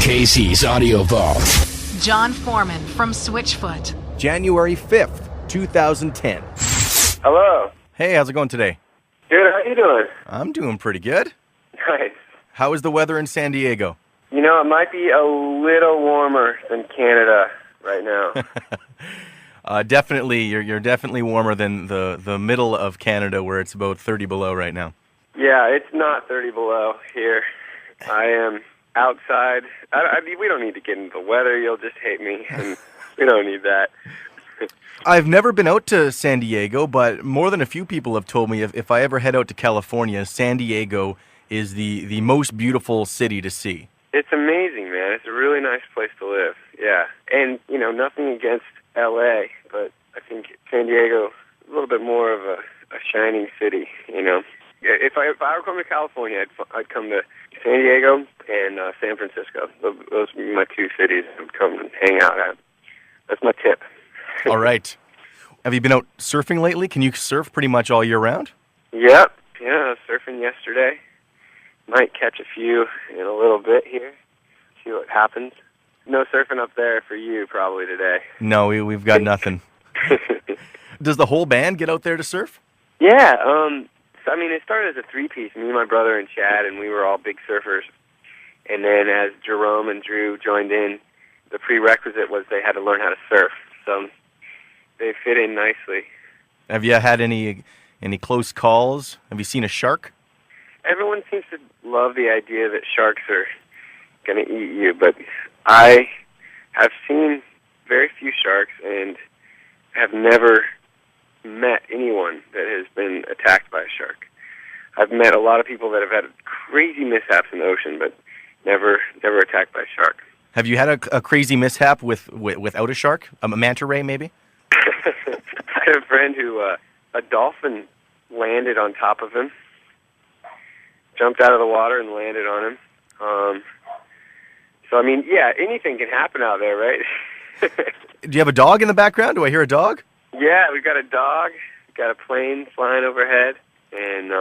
Casey's Audio Vault. Jon Foreman from Switchfoot. January 5th, 2010. Hello. Hey, how's it going today? Good, how you doing? I'm doing pretty good. Nice. How is the weather in San Diego? You know, it might be a little warmer than Canada right now. Definitely, you're definitely warmer than the middle of Canada where it's about 30 below right now. Yeah, it's not 30 below here. I am outside. I mean, we don't need to get into the weather. You'll just hate me, and we don't need that. I've never been out to San Diego, but more than a few people have told me if I ever head out to California, San Diego is the most beautiful city to see. It's amazing, man. It's a really nice place to live. Yeah. And, you know, nothing against L.A., but I think San Diego is a little bit more of a shining city, you know. If I were coming to California, I'd come to San Diego and San Francisco. Those would be my two cities I would come and hang out at. That's my tip. All right. Have you been out surfing lately? Can you surf pretty much all year round? Yep. Yeah, I was surfing yesterday. Might catch a few in a little bit here. See what happens. No surfing up there for you probably today. No, we've got nothing. Does the whole band get out there to surf? Yeah. So, I mean, it started as a three-piece, me, my brother, and Chad, and we were all big surfers. And then as Jerome and Drew joined in, the prerequisite was they had to learn how to surf. So they fit in nicely. Have you had any close calls? Have you seen a shark? Everyone seems to love the idea that sharks are going to eat you, but I have seen very few sharks and have never met anyone that has been attacked by a shark. I've met a lot of people that have had crazy mishaps in the ocean, but never attacked by a shark. Have you had a crazy mishap without a shark? A manta ray, maybe? I had a friend who a dolphin landed on top of him, jumped out of the water and landed on him. So, I mean, yeah, anything can happen out there, right? Do you have a dog in the background? Do I hear a dog? Yeah, we've got a dog, we've got a plane flying overhead, and,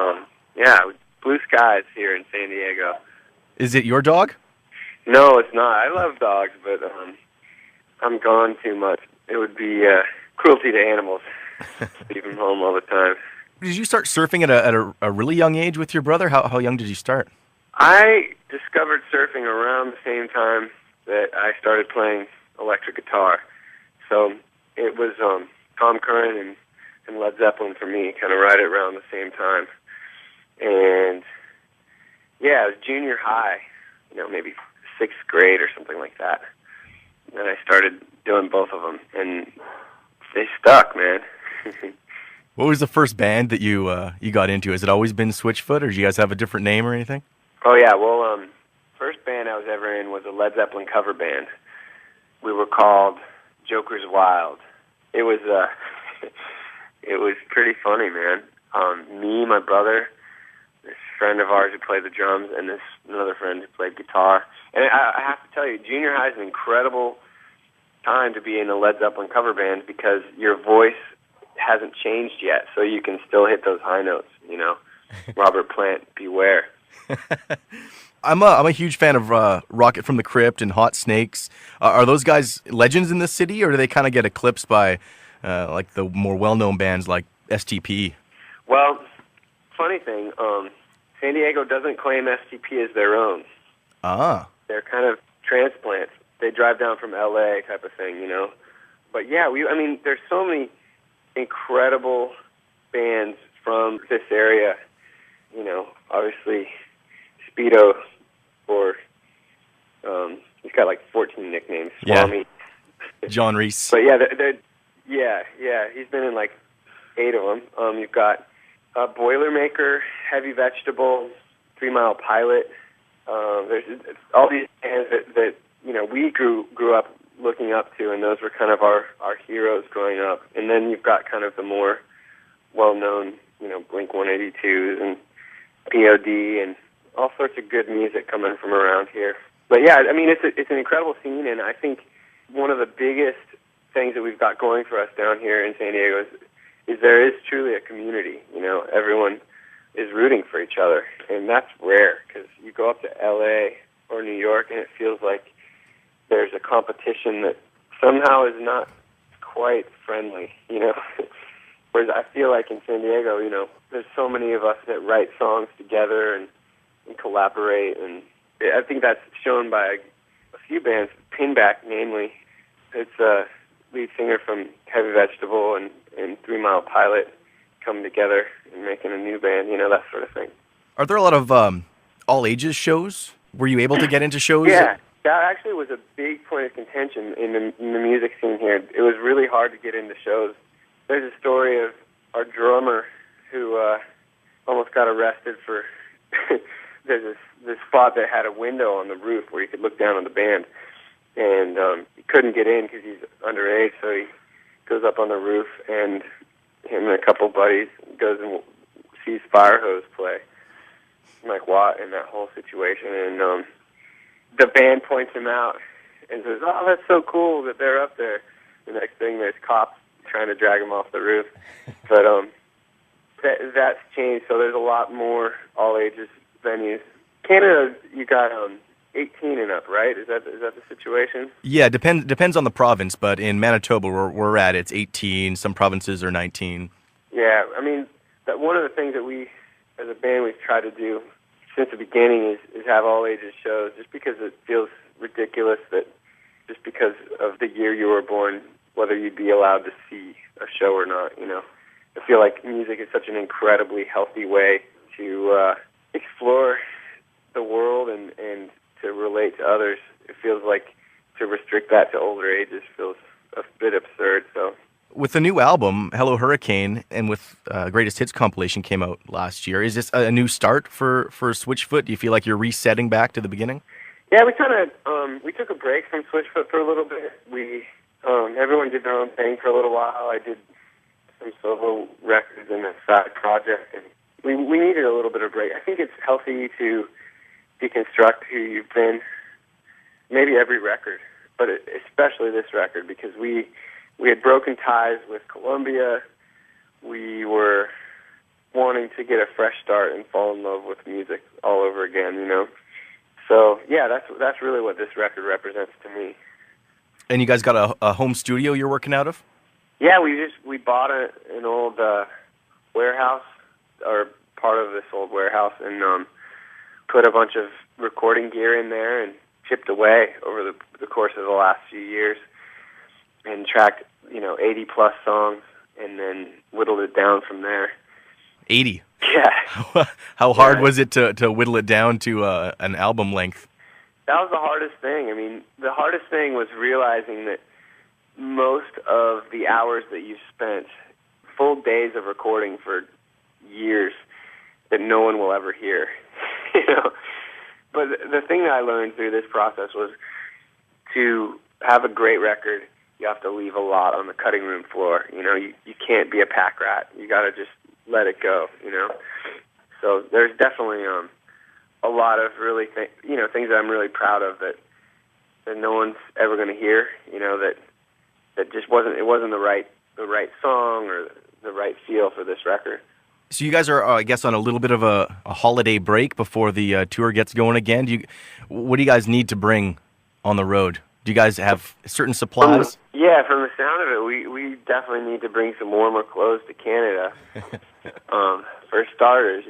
yeah, blue skies here in San Diego. Is it your dog? No, it's not. I love dogs, but I'm gone too much. It would be cruelty to animals. Leave them home all the time. Did you start surfing at a really young age with your brother? How young did you start? I discovered surfing around the same time that I started playing electric guitar. So it was Tom Curran and Led Zeppelin for me, kind of right around the same time. And, yeah, it was junior high, you know, maybe 6th grade or something like that. And I started doing both of them, and they stuck, man. What was the first band that you got into? Has it always been Switchfoot, or do you guys have a different name or anything? Oh, yeah, well, first band I was ever in was a Led Zeppelin cover band. We were called Joker's Wild. It was it was pretty funny, man. Me, my brother, this friend of ours who played the drums, and this another friend who played guitar. And I have to tell you, junior high is an incredible time to be in a Led Zeppelin cover band because your voice hasn't changed yet, so you can still hit those high notes, you know. Robert Plant, beware. I'm a huge fan of Rocket from the Crypt and Hot Snakes. Are those guys legends in this city, or do they kind of get eclipsed by like the more well-known bands like STP? Well, funny thing, San Diego doesn't claim STP as their own. Ah. They're kind of transplants. They drive down from L.A. type of thing, you know. But yeah, I mean, there's so many incredible bands from this area. You know, obviously, Speedo, or he's got like 14 nicknames. Swami. Yeah. John Reese. But yeah, he's been in like 8 of them. You've got Boilermaker, Heavy Vegetable, 3 Mile Pilot. There's all these bands that you know we grew up looking up to, and those were kind of our heroes growing up. And then you've got kind of the more well-known, you know, Blink-182s and POD and all sorts of good music coming from around here. But yeah, I mean, it's an incredible scene, and I think one of the biggest things that we've got going for us down here in San Diego is there is truly a community. You know, everyone is rooting for each other, and that's rare because you go up to L.A. or New York, and it feels like there's a competition that somehow is not quite friendly, Whereas I feel like in San Diego, there's so many of us that write songs together and collaborate, and I think that's shown by a few bands, Pinback namely. It's a lead singer from Heavy Vegetable and 3 Mile Pilot coming together and making a new band, that sort of thing. Are there a lot of all ages shows? Were you able to get into shows? Yeah, that actually was a big point of contention in the music scene here. It was really hard to get into shows. There's a story of our drummer who almost got arrested for there's this spot that had a window on the roof where you could look down on the band, and he couldn't get in because he's underage, so he goes up on the roof, and him and a couple buddies goes and sees Firehose play. I'm like, what? In that whole situation, and the band points him out and says, oh, that's so cool that they're up there. The next thing, there's cops trying to drag him off the roof. But that's changed, so there's a lot more all-ages venues. Canada, you got 18 and up, right? Is that the situation? Yeah, depends on the province, but in Manitoba, where we're at, it's 18. Some provinces are 19. Yeah, I mean, one of the things that we, as a band, we've tried to do since the beginning is have all-ages shows, just because it feels ridiculous that just because of the year you were born, whether you'd be allowed to see a show or not, I feel like music is such an incredibly healthy way to explore the world and to relate to others. It feels like to restrict that to older ages feels a bit absurd. So, with the new album, Hello Hurricane, and with Greatest Hits compilation came out last year, is this a new start for Switchfoot? Do you feel like you're resetting back to the beginning? Yeah, we kind of we took a break from Switchfoot for a little bit. We everyone did their own thing for a little while. I did some solo records in a side project, and we needed a little bit of break. I think it's healthy to deconstruct who you've been, maybe every record, but especially this record, because we had broken ties with Columbia. We were wanting to get a fresh start and fall in love with music all over again, So, yeah, that's really what this record represents to me. And you guys got a home studio you're working out of? Yeah, we bought an old warehouse, or part of this old warehouse, and put a bunch of recording gear in there and chipped away over the course of the last few years and tracked, 80-plus songs and then whittled it down from there. 80? Yeah. How hard was it to whittle it down to an album length? That was the hardest thing. I mean, the hardest thing was realizing that most of the hours that you spent, full days of recording for years, that no one will ever hear, But the thing that I learned through this process was to have a great record, you have to leave a lot on the cutting room floor. You can't be a pack rat. You got to just let it go, So there's definitely a lot of really things that I'm really proud of that no one's ever going to hear, that just wasn't the right song or the right feel for this record. So you guys are, I guess, on a little bit of a holiday break before the tour gets going again. What do you guys need to bring on the road? Do you guys have certain supplies? From the sound of it, we definitely need to bring some warmer clothes to Canada. For starters,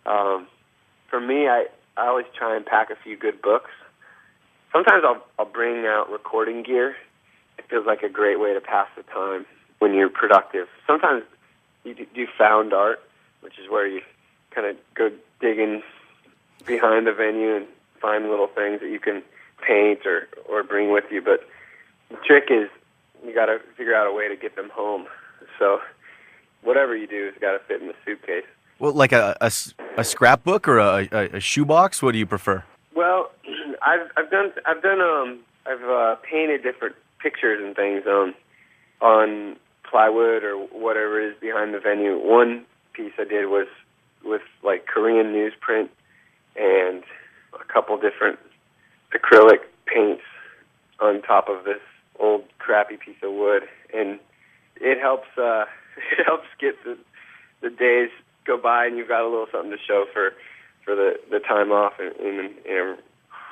For me, I always try and pack a few good books. Sometimes I'll bring out recording gear. It feels like a great way to pass the time when you're productive. Sometimes you do found art, which is where you kind of go digging behind the venue and find little things that you can paint or bring with you. But the trick is you got to figure out a way to get them home. So whatever you do has got to fit in the suitcase. Well, like a scrapbook or a shoebox? What do you prefer? Well, I've painted different pictures and things on plywood or whatever it is behind the venue. One piece I did was with like Korean newsprint and a couple different acrylic paints on top of this old crappy piece of wood, and it helps get the days go by, and you've got a little something to show for the time off in a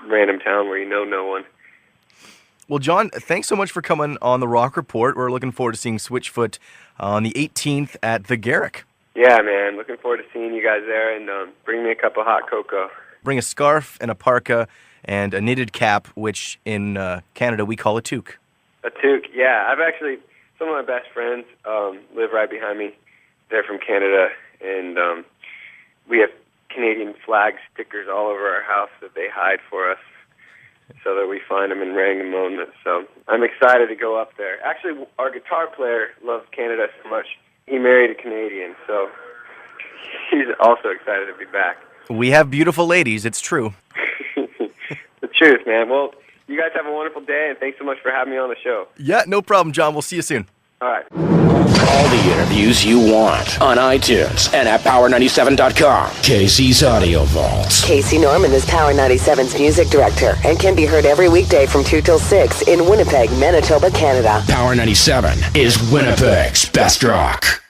random town where you know no one. Well, Jon, thanks so much for coming on the Rock Report. We're looking forward to seeing Switchfoot on the 18th at the Garrick. Yeah, man. Looking forward to seeing you guys there, and bring me a cup of hot cocoa. Bring a scarf and a parka and a knitted cap, which in Canada we call a toque. A toque, yeah. Some of my best friends live right behind me. They're from Canada, and we have Canadian flag stickers all over our house that they hide for us so that we find them in random moments. So I'm excited to go up there. Actually, our guitar player loves Canada so much. He married a Canadian, so he's also excited to be back. We have beautiful ladies, it's true. The truth, man. Well, you guys have a wonderful day, and thanks so much for having me on the show. Yeah, no problem, Jon. We'll see you soon. All right. All the interviews you want on iTunes and at Power97.com. KC's Audio Vault. Casey Norman is Power 97's music director and can be heard every weekday from 2 till 6 in Winnipeg, Manitoba, Canada. Power 97 is Winnipeg's best rock.